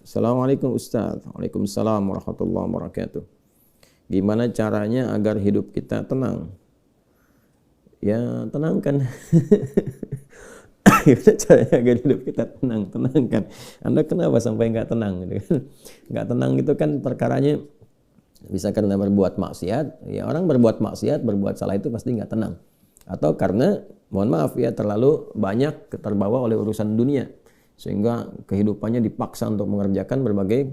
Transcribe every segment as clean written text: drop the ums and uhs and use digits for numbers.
Assalamualaikum Ustaz. Waalaikumsalam warahmatullahi wabarakatuh. Gimana caranya agar hidup kita tenang? Ya, tenangkan. Gimana caranya agar hidup kita tenang? Tenangkan. Anda kenapa sampai nggak tenang? Nggak tenang itu kan perkaranya bisa karena berbuat maksiat. Ya, orang berbuat maksiat, berbuat salah itu pasti nggak tenang. Atau karena, mohon maaf ya, terlalu banyak terbawa oleh urusan dunia. Sehingga kehidupannya dipaksa untuk mengerjakan berbagai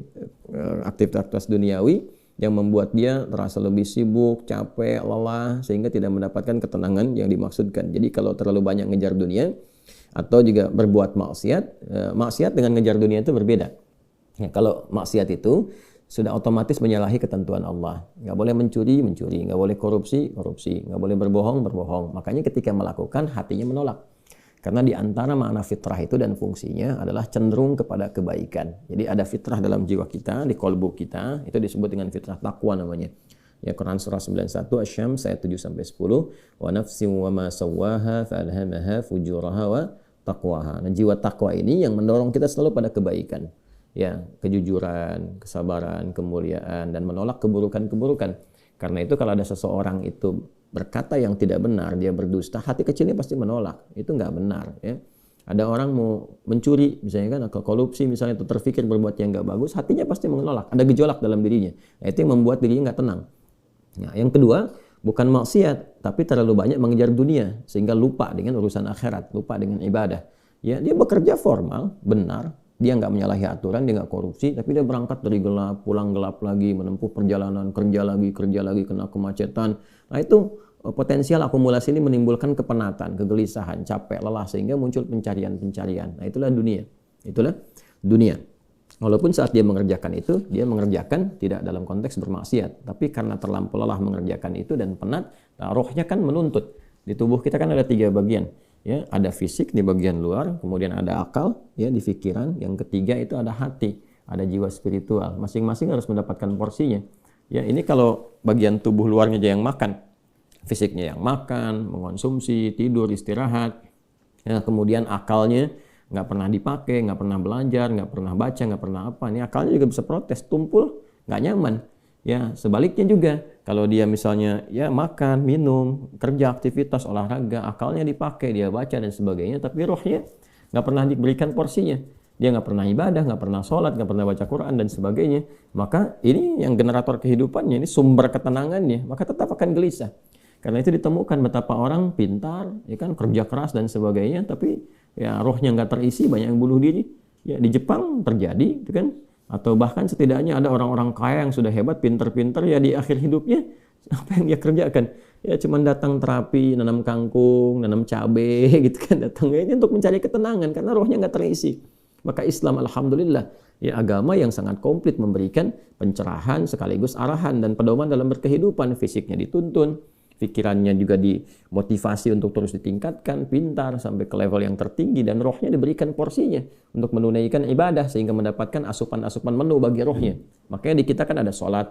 aktivitas duniawi yang membuat dia terasa lebih sibuk, capek, lelah, sehingga tidak mendapatkan ketenangan yang dimaksudkan. Jadi kalau terlalu banyak ngejar dunia atau juga berbuat maksiat, maksiat dengan ngejar dunia itu berbeda. Ya, kalau maksiat itu sudah otomatis menyalahi ketentuan Allah. Nggak boleh mencuri, mencuri. Nggak boleh korupsi, korupsi. Nggak boleh berbohong, berbohong. Makanya ketika melakukan, hatinya menolak. Karena di antara makna fitrah itu dan fungsinya adalah cenderung kepada kebaikan. Jadi ada fitrah dalam jiwa kita, di kolbu kita, itu disebut dengan fitrah taqwa namanya. Ya, Quran surah 91 Asy-Syams ayat 7-10, wa nafsin wa ma sawwaha fa alhamaha fujuraha wa taqwaha. Nah, jiwa takwa ini yang mendorong kita selalu pada kebaikan. Ya, kejujuran, kesabaran, kemuliaan, dan menolak keburukan-keburukan. Karena itu kalau ada seseorang itu berkata yang tidak benar, dia berdusta, hati kecilnya pasti menolak. Itu nggak benar. Ya. Ada orang mau mencuri, misalnya kan, atau korupsi misalnya, atau terfikir berbuat yang nggak bagus, hatinya pasti menolak. Ada gejolak dalam dirinya. Nah, itu yang membuat dirinya nggak tenang. Nah, yang kedua, bukan maksiat, tapi terlalu banyak mengejar dunia, sehingga lupa dengan urusan akhirat, lupa dengan ibadah. Ya, dia bekerja formal, benar, dia nggak menyalahi aturan, dia nggak korupsi, tapi dia berangkat dari gelap, pulang gelap lagi, menempuh perjalanan, kerja lagi, kena kemacetan. Nah, itu potensial akumulasi ini menimbulkan kepenatan, kegelisahan, capek, lelah, sehingga muncul pencarian-pencarian. Nah, itulah dunia. Itulah dunia. Walaupun saat dia mengerjakan itu, dia mengerjakan tidak dalam konteks bermaksiat. Tapi karena terlampau lelah mengerjakan itu dan penat, nah, rohnya kan menuntut. Di tubuh kita kan ada 3 bagian. Ya, ada fisik di bagian luar, kemudian ada akal ya di pikiran, yang ketiga itu ada hati, ada jiwa spiritual. Masing-masing harus mendapatkan porsinya. Ya, ini kalau bagian tubuh luarnya aja yang makan, fisiknya yang makan, mengonsumsi, tidur, istirahat. Ya, kemudian akalnya nggak pernah dipakai, nggak pernah belajar, nggak pernah baca, nggak pernah apa. Ini akalnya juga bisa protes, tumpul, nggak nyaman. Ya, sebaliknya juga, kalau dia misalnya ya makan, minum, kerja, aktivitas, olahraga, akalnya dipakai, dia baca dan sebagainya, tapi rohnya nggak pernah diberikan porsinya. Dia nggak pernah ibadah, nggak pernah sholat, nggak pernah baca Quran dan sebagainya. Maka ini yang generator kehidupannya, ini sumber ketenangannya, maka tetap akan gelisah. Karena itu ditemukan betapa orang pintar, ya kan, kerja keras dan sebagainya, tapi ya rohnya nggak terisi, banyak yang bunuh diri. Ya, di Jepang terjadi, itu kan. Atau bahkan setidaknya ada orang-orang kaya yang sudah hebat, pinter-pinter, ya di akhir hidupnya apa yang dia kerjakan? Ya cuma datang terapi, nanam kangkung, nanam cabai gitu kan, datang ini untuk mencari ketenangan karena rohnya nggak terisi. Maka Islam alhamdulillah ya agama yang sangat komplit, memberikan pencerahan sekaligus arahan dan pedoman dalam berkehidupan. Fisiknya dituntun, pikirannya juga dimotivasi untuk terus ditingkatkan, pintar sampai ke level yang tertinggi, dan rohnya diberikan porsinya untuk menunaikan ibadah sehingga mendapatkan asupan-asupan menu bagi rohnya. Makanya di kita kan ada sholat,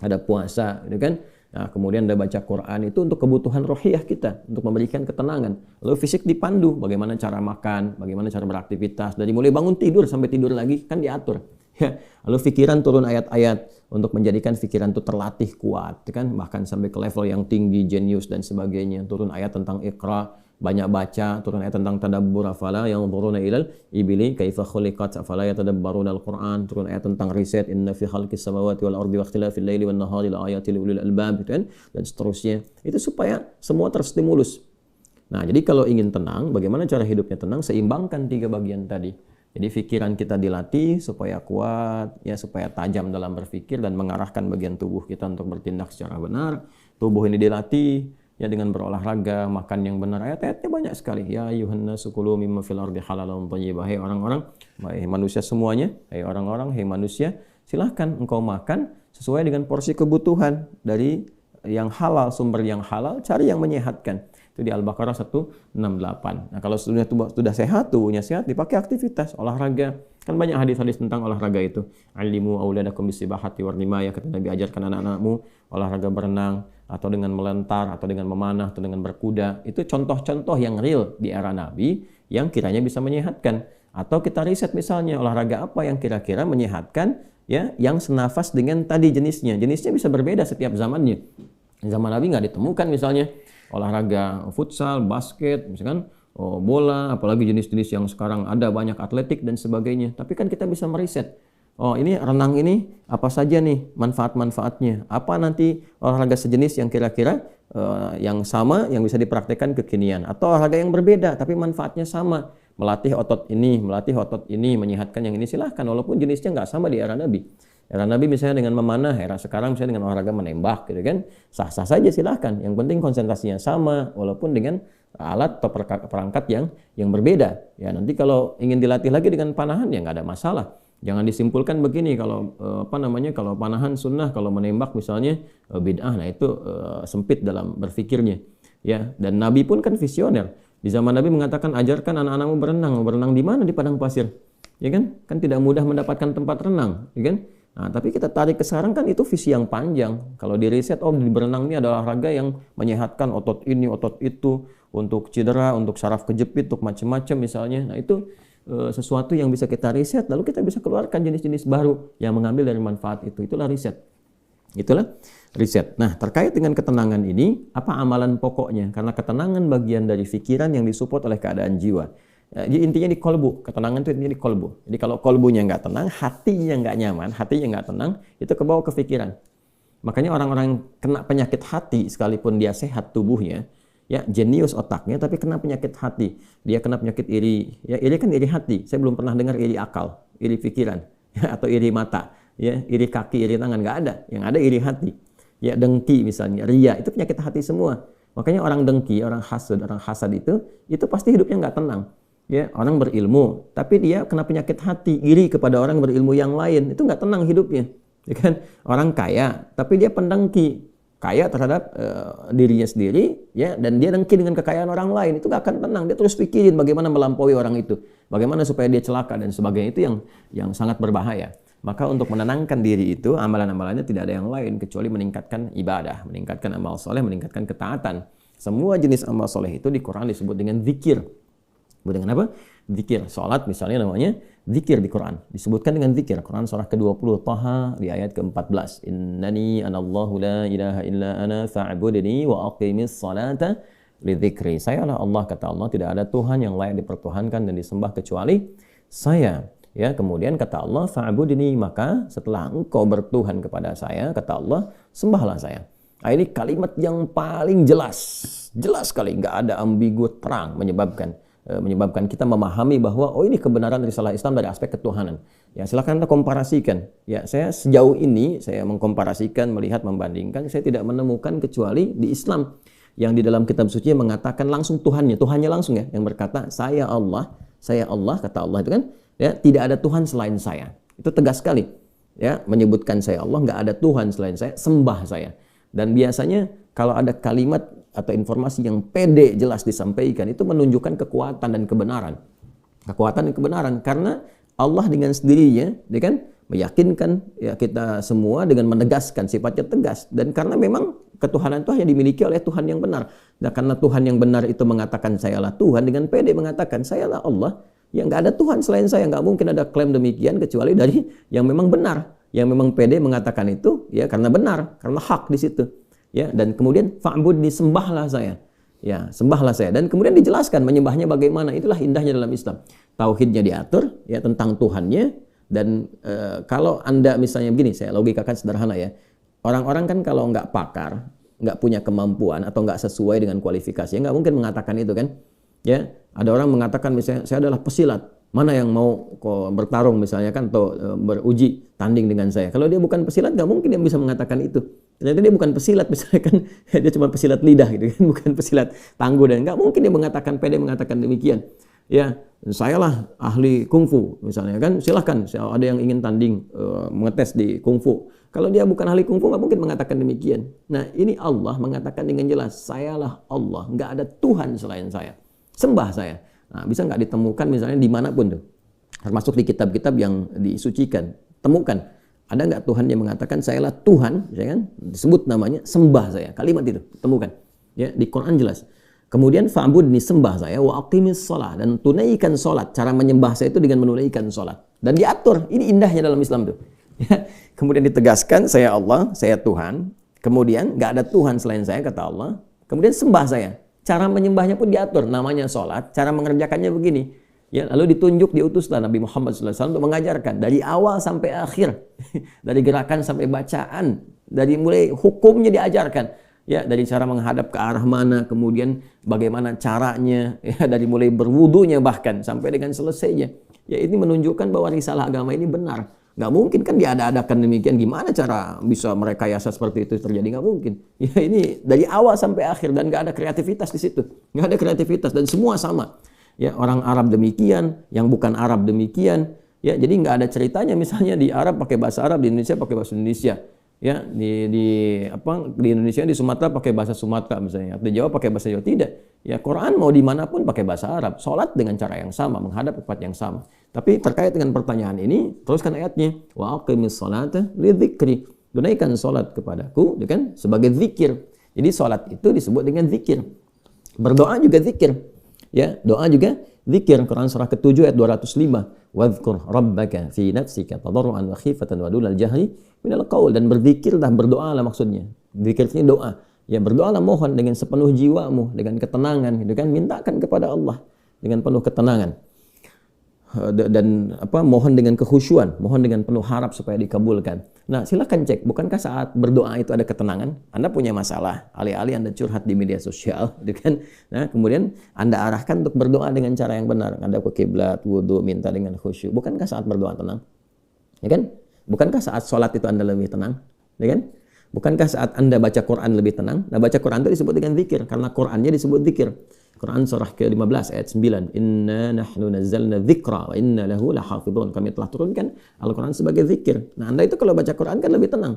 ada puasa, gitu kan? Nah, kemudian ada baca Quran, itu untuk kebutuhan rohiyah kita, untuk memberikan ketenangan. Lalu fisik dipandu, bagaimana cara makan, bagaimana cara beraktivitas, dari mulai bangun tidur sampai tidur lagi kan diatur. Ya, lalu pikiran turun ayat-ayat untuk menjadikan pikiran itu terlatih kuat, kan, bahkan sampai ke level yang tinggi, jenius dan sebagainya. Turun ayat tentang Iqra, banyak baca, turun ayat tentang tadabbur, afala yanzuruna ilal ibili kaifa khuliqat afala yatadabbaruna al-Qur'an, turun ayat tentang riset, inna fi khalqis samawati wal ardi wa ikhtilafil laili wan nahari la ayatil ulil albab, kan, dan seterusnya. Itu supaya semua terstimulus. Nah, jadi kalau ingin tenang, bagaimana cara hidupnya tenang? Seimbangkan 3 bagian tadi. Jadi pikiran kita dilatih supaya kuat, ya supaya tajam dalam berpikir dan mengarahkan bagian tubuh kita untuk bertindak secara benar. Tubuh ini dilatih ya dengan berolahraga, makan yang benar. Ayat-ayatnya banyak sekali. Ya ayyuhan nasu kulu mimma fil ardi halalan thayyibah. Hai orang-orang, hai manusia semuanya, hai orang-orang, hai manusia, silahkan engkau makan sesuai dengan porsi kebutuhan dari yang halal, sumber yang halal, cari yang menyehatkan. Itu di Al-Baqarah 168. Nah, kalau sudah sehat, tubuhnya sehat, dipakai aktivitas, olahraga. Kan banyak hadis-hadis tentang olahraga itu. Alimu auladakum bisibahati warrimaya, kata Nabi, ajarkan anak-anakmu olahraga berenang, atau dengan melentar, atau dengan memanah, atau dengan berkuda. Itu contoh-contoh yang real di era Nabi, yang kiranya bisa menyehatkan. Atau kita riset misalnya olahraga apa yang kira-kira menyehatkan, ya, yang senafas dengan tadi jenisnya. Jenisnya bisa berbeda setiap zamannya. Zaman Nabi nggak ditemukan misalnya olahraga futsal, basket, misalkan bola, apalagi jenis-jenis yang sekarang ada banyak atletik dan sebagainya. Tapi kan kita bisa meriset. Oh, ini renang ini apa saja nih manfaat-manfaatnya? Apa nanti olahraga sejenis yang kira-kira yang sama yang bisa dipraktekkan kekinian, atau olahraga yang berbeda tapi manfaatnya sama, melatih otot ini, menyehatkan yang ini, silahkan walaupun jenisnya nggak sama di era Nabi. Era Nabi misalnya dengan memanah, era sekarang misalnya dengan olahraga menembak gitu kan, sah-sah saja silahkan. Yang penting konsentrasinya sama walaupun dengan alat atau perangkat yang berbeda. Ya, nanti kalau ingin dilatih lagi dengan panahan ya nggak ada masalah. Jangan disimpulkan begini, kalau kalau panahan sunnah, kalau menembak misalnya bid'ah, nah itu sempit dalam berpikirnya. Ya, dan Nabi pun kan visioner. Di zaman Nabi mengatakan, ajarkan anak-anakmu berenang. Berenang di mana? Di padang pasir. Ya kan? Kan tidak mudah mendapatkan tempat renang, ya kan? Nah, tapi kita tarik ke sekarang kan itu visi yang panjang. Kalau di riset, di berenang ini adalah olahraga yang menyehatkan otot ini, otot itu, untuk cedera, untuk saraf kejepit, untuk macam-macam misalnya. Nah, itu sesuatu yang bisa kita riset, lalu kita bisa keluarkan jenis-jenis baru yang mengambil dari manfaat itu. Itulah riset. Itulah riset. Nah, terkait dengan ketenangan ini, apa amalan pokoknya? Karena ketenangan bagian dari pikiran yang disupport oleh keadaan jiwa. Intinya di kolbu. Ketenangan itu intinya di kolbu. Jadi kalau kolbunya nggak tenang, hatinya nggak nyaman, hatinya nggak tenang, itu kebawa ke pikiran. Makanya orang-orang yang kena penyakit hati, sekalipun dia sehat tubuhnya, ya jenius otaknya, tapi kena penyakit hati. Dia kena penyakit iri. Ya, iri kan iri hati. Saya belum pernah dengar iri akal, iri pikiran, ya, atau iri mata, ya, iri kaki, iri tangan, nggak ada. Yang ada iri hati. Ya, dengki misalnya, ria, itu penyakit hati semua. Makanya orang dengki, orang hasad itu pasti hidupnya nggak tenang. Ya, orang berilmu, tapi dia kena penyakit hati, iri kepada orang berilmu yang lain, itu nggak tenang hidupnya. Ya kan? Orang kaya, tapi dia pendengki, kaya terhadap dirinya sendiri, ya, dan dia dengki dengan kekayaan orang lain, itu nggak akan tenang. Dia terus pikirin bagaimana melampaui orang itu, bagaimana supaya dia celaka dan sebagainya. Itu yang sangat berbahaya. Maka untuk menenangkan diri itu, amalan-amalannya tidak ada yang lain kecuali meningkatkan ibadah, meningkatkan amal soleh, meningkatkan ketaatan. Semua jenis amal soleh itu di Quran disebut dengan zikir. Dengan apa? Zikir. Salat misalnya namanya zikir di Quran. Disebutkan dengan zikir. Quran surah ke-20 Taha di ayat ke-14. Innani anallahu la ilaha illa ana fa'budni wa aqimis salata lidzikri. Sayalah Allah, kata Allah, tidak ada Tuhan yang layak dipertuhankan dan disembah kecuali saya. Ya, kemudian kata Allah, fa'budni, maka setelah engkau bertuhan kepada saya, kata Allah, sembahlah saya. Nah, ini kalimat yang paling jelas sekali, nggak ada ambigu, terang, menyebabkan kita memahami bahwa ini kebenaran risalah Islam dari aspek ketuhanan. Ya, silakan Anda komparasikan. Ya, saya sejauh ini saya mengkomparasikan, melihat, membandingkan, saya tidak menemukan kecuali di Islam yang di dalam kitab suci mengatakan langsung Tuhannya langsung, ya, yang berkata saya Allah, kata Allah itu kan, ya, tidak ada Tuhan selain saya. Itu tegas sekali. Ya, menyebutkan saya Allah, nggak ada Tuhan selain saya, sembah saya. Dan biasanya kalau ada kalimat atau informasi yang pede jelas disampaikan, itu menunjukkan kekuatan dan kebenaran. Kekuatan dan kebenaran, karena Allah dengan sendirinya, dia kan meyakinkan, ya, kita semua dengan menegaskan sifatnya tegas. Dan karena memang ketuhanan itu hanya dimiliki oleh Tuhan yang benar. Dan karena Tuhan yang benar itu mengatakan sayalah Tuhan, dengan pede mengatakan sayalah Allah, ya nggak ada Tuhan selain saya. Nggak mungkin ada klaim demikian kecuali dari yang memang benar, yang memang pede mengatakan itu, ya, karena benar, karena hak di situ. Ya, dan kemudian fa'budni, sembahlah saya. Ya, sembahlah saya. Dan kemudian dijelaskan menyembahnya bagaimana. Itulah indahnya dalam Islam. Tauhidnya diatur, ya, tentang Tuhannya. Dan kalau Anda misalnya begini, saya logikakan sederhana, ya. Orang-orang kan kalau nggak pakar, nggak punya kemampuan atau nggak sesuai dengan kualifikasinya, nggak mungkin mengatakan itu kan. Ya, ada orang mengatakan misalnya saya adalah pesilat. Mana yang mau bertarung misalnya kan, atau beruji tanding dengan saya. Kalau dia bukan pesilat, nggak mungkin dia bisa mengatakan itu. Ternyata dia bukan pesilat misalnya kan, dia cuma pesilat lidah gitu kan, bukan pesilat tangguh, dan nggak mungkin dia pede mengatakan demikian. Ya, sayalah ahli kungfu misalnya kan, silahkan ada yang ingin tanding mengetes di kungfu. Kalau dia bukan ahli kungfu nggak mungkin mengatakan demikian. Nah, ini Allah mengatakan dengan jelas, sayalah Allah, nggak ada Tuhan selain saya, sembah saya. Nah, bisa nggak ditemukan misalnya dimanapun tuh, termasuk di kitab-kitab yang disucikan, temukan. Ada nggak Tuhan yang mengatakan sayalah Tuhan, ya kan? Disebut namanya, sembah saya. Kalimat itu temukan. Ya, di Quran jelas. Kemudian fa'budni, sembah saya, wa aqimis shalah, dan tunaikan salat. Cara menyembah saya itu dengan menunaikan salat. Dan diatur. Ini indahnya dalam Islam tuh. Ya. Kemudian ditegaskan, saya Allah, saya Tuhan. Kemudian nggak ada Tuhan selain saya, kata Allah. Kemudian sembah saya. Cara menyembahnya pun diatur. Namanya salat. Cara mengerjakannya begini. Ya, lalu diutuslah Nabi Muhammad SAW untuk mengajarkan dari awal sampai akhir, dari gerakan sampai bacaan, dari mulai hukumnya diajarkan. Ya, dari cara menghadap ke arah mana, kemudian bagaimana caranya, ya, dari mulai berwudunya bahkan sampai dengan selesainya. Ya, ini menunjukkan bahwa risalah agama ini benar. Nggak mungkin kan diada-adakan demikian. Gimana cara bisa merekayasa seperti itu terjadi? Nggak mungkin. Ya, ini dari awal sampai akhir dan nggak ada kreativitas di situ. Nggak ada kreativitas dan semua sama. Ya, orang Arab demikian, yang bukan Arab demikian. Ya, jadi nggak ada ceritanya misalnya di Arab pakai bahasa Arab, di Indonesia pakai bahasa Indonesia. Ya, di Indonesia, di Sumatera pakai bahasa Sumatera misalnya, di Jawa pakai bahasa Jawa. Tidak. Ya, Quran mau dimanapun pakai bahasa Arab, sholat dengan cara yang sama, menghadap tempat yang sama. Tapi terkait dengan pertanyaan ini, teruskan ayatnya, wa aqimis sholata lidzikri, tunaikan sholat kepadaku, kan, sebagai zikir. Jadi sholat itu disebut dengan zikir. Berdoa juga zikir. Ya, doa juga zikir. Quran surah ke-7 ayat 205. Wadhkur rabbaka fi nafsika tadarruan wa khifatan wa dunal jahri minal qaul, dan berzikirlah, berdoalah maksudnya. Zikir ini doa. Ya, berdoalah, mohon dengan sepenuh jiwamu, dengan ketenangan, gitu kan, mintakan kepada Allah dengan penuh ketenangan. Dan mohon dengan kekhusyuan, mohon dengan penuh harap supaya dikabulkan. Nah, silakan cek, bukankah saat berdoa itu ada ketenangan? Anda punya masalah, alih-alih Anda curhat di media sosial, gitu kan? Nah, kemudian Anda arahkan untuk berdoa dengan cara yang benar, Anda ke kiblat, wudu, minta dengan khusyuk. Bukankah saat berdoa tenang? Ya kan? Bukankah saat sholat itu Anda lebih tenang? Ya kan? Bukankah saat Anda baca Quran lebih tenang? Nah, baca Quran itu disebut dengan zikir, karena Qurannya disebut zikir. Quran surah ke-15 ayat 9. Inna nahnu nazzalna dzikra wa inna lahu lahafidhun. Kami telah turunkan Al-Quran sebagai zikir. Nah, Anda itu kalau baca Quran kan lebih tenang.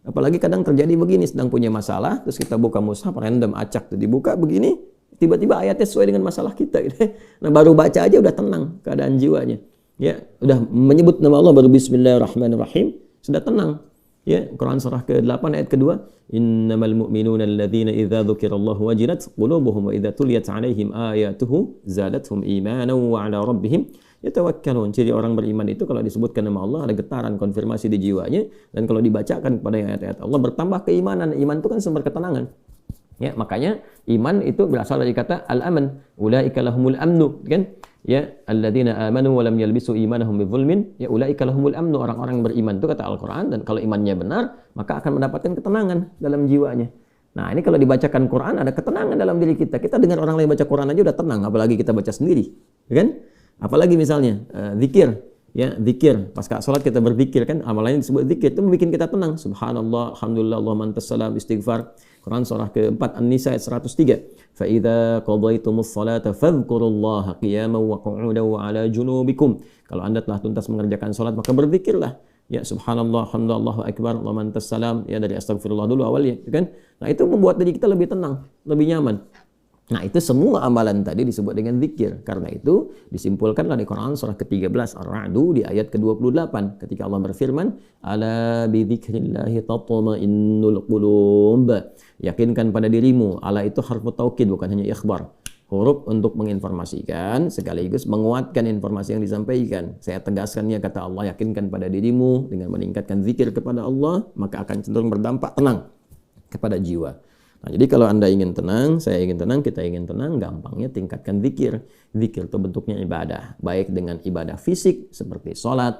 Apalagi kadang terjadi begini, sedang punya masalah, terus kita buka mushaf, random acak tuh dibuka begini, tiba-tiba ayatnya sesuai dengan masalah kita. Gitu. Nah, baru baca aja udah tenang keadaan jiwanya. Ya, udah menyebut nama Allah baru bismillahirrahmanirrahim, sudah tenang. Ya, Quran surah ke-8 ayat kedua, innamal mu'minuna alladzina idza dzukirallahu wajilat qulubuhum wa idza tuliyat 'alaihim ayatuhu zadatuhum imanan wa 'ala rabbihim yatawakkalun. Ciri orang beriman itu kalau disebutkan nama Allah ada getaran, konfirmasi di jiwanya, dan kalau dibacakan kepada ayat-ayat Allah bertambah keimanan. Iman itu kan sumber ketenangan. Ya, makanya iman itu berasal dari kata al-aman, ulaika lahumul amnu, kan? Ya, alladzina amanu wa lam yalbisu imanahum bidzulmin, ya ulaika lahumul amnu, orang-orang yang beriman itu kata Al-Qur'an, dan kalau imannya benar, maka akan mendapatkan ketenangan dalam jiwanya. Nah, ini kalau dibacakan Quran ada ketenangan dalam diri kita. Kita dengar orang lain baca Quran aja udah tenang, apalagi kita baca sendiri, ya kan? Apalagi misalnya zikir, ya, zikir. Pas salat kita berzikir kan, amalannya disebut zikir, itu membuat kita tenang. Subhanallah, alhamdulillah, Allahumma antas salam, istighfar. Quran surah ke-4 An-Nisa ayat 103. Fa idza qadaytumus salata fadhkurullaha qiyaman wa qu'udan wa 'ala junubikum. Kalau Anda telah tuntas mengerjakan salat, maka berzikirlah. Ya, subhanallah, alhamdulillah, Allahu akbar, Allahumma antas salam, ya, dari astagfirullah dulu awalnya, kan? Nah, itu membuat diri kita lebih tenang, lebih nyaman. Nah, itu semua amalan tadi disebut dengan zikir. Karena itu disimpulkanlah di Quran surah ke-13 Ar-Ra'd di ayat ke-28 ketika Allah berfirman, ala bi dzikrillahi tatma'innul qulub. Yakinkan pada dirimu. Ala itu harfu taukid, bukan hanya ikhbar. Huruf untuk menginformasikan sekaligus menguatkan informasi yang disampaikan. Saya tegaskannya, kata Allah, yakinkan pada dirimu dengan meningkatkan zikir kepada Allah, maka akan cenderung berdampak tenang kepada jiwa. Nah, jadi kalau Anda ingin tenang, saya ingin tenang, kita ingin tenang, gampangnya tingkatkan zikir. Zikir itu bentuknya ibadah, baik dengan ibadah fisik seperti sholat,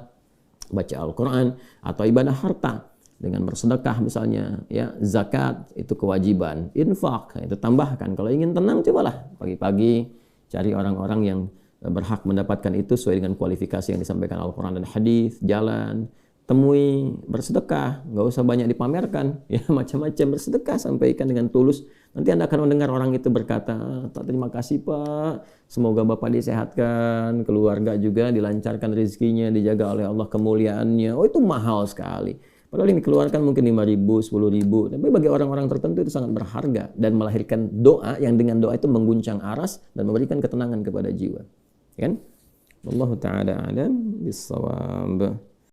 baca Al-Quran, atau ibadah harta dengan bersedekah misalnya, ya, zakat itu kewajiban, infak itu tambahkan. Kalau ingin tenang, cobalah pagi-pagi cari orang-orang yang berhak mendapatkan itu sesuai dengan kualifikasi yang disampaikan Al-Quran dan hadis, jalan, temui, bersedekah, nggak usah banyak dipamerkan, ya, macam-macam bersedekah, sampaikan dengan tulus. Nanti Anda akan mendengar orang itu berkata, terima kasih Pak, semoga Bapak disehatkan, keluarga juga dilancarkan rezekinya, dijaga oleh Allah kemuliaannya. Oh, itu mahal sekali. Padahal yang dikeluarkan mungkin 5.000, 10.000, tapi bagi orang-orang tertentu itu sangat berharga dan melahirkan doa yang dengan doa itu mengguncang aras dan memberikan ketenangan kepada jiwa. Kan? Wallahu ta'ala a'lam bis-shawab.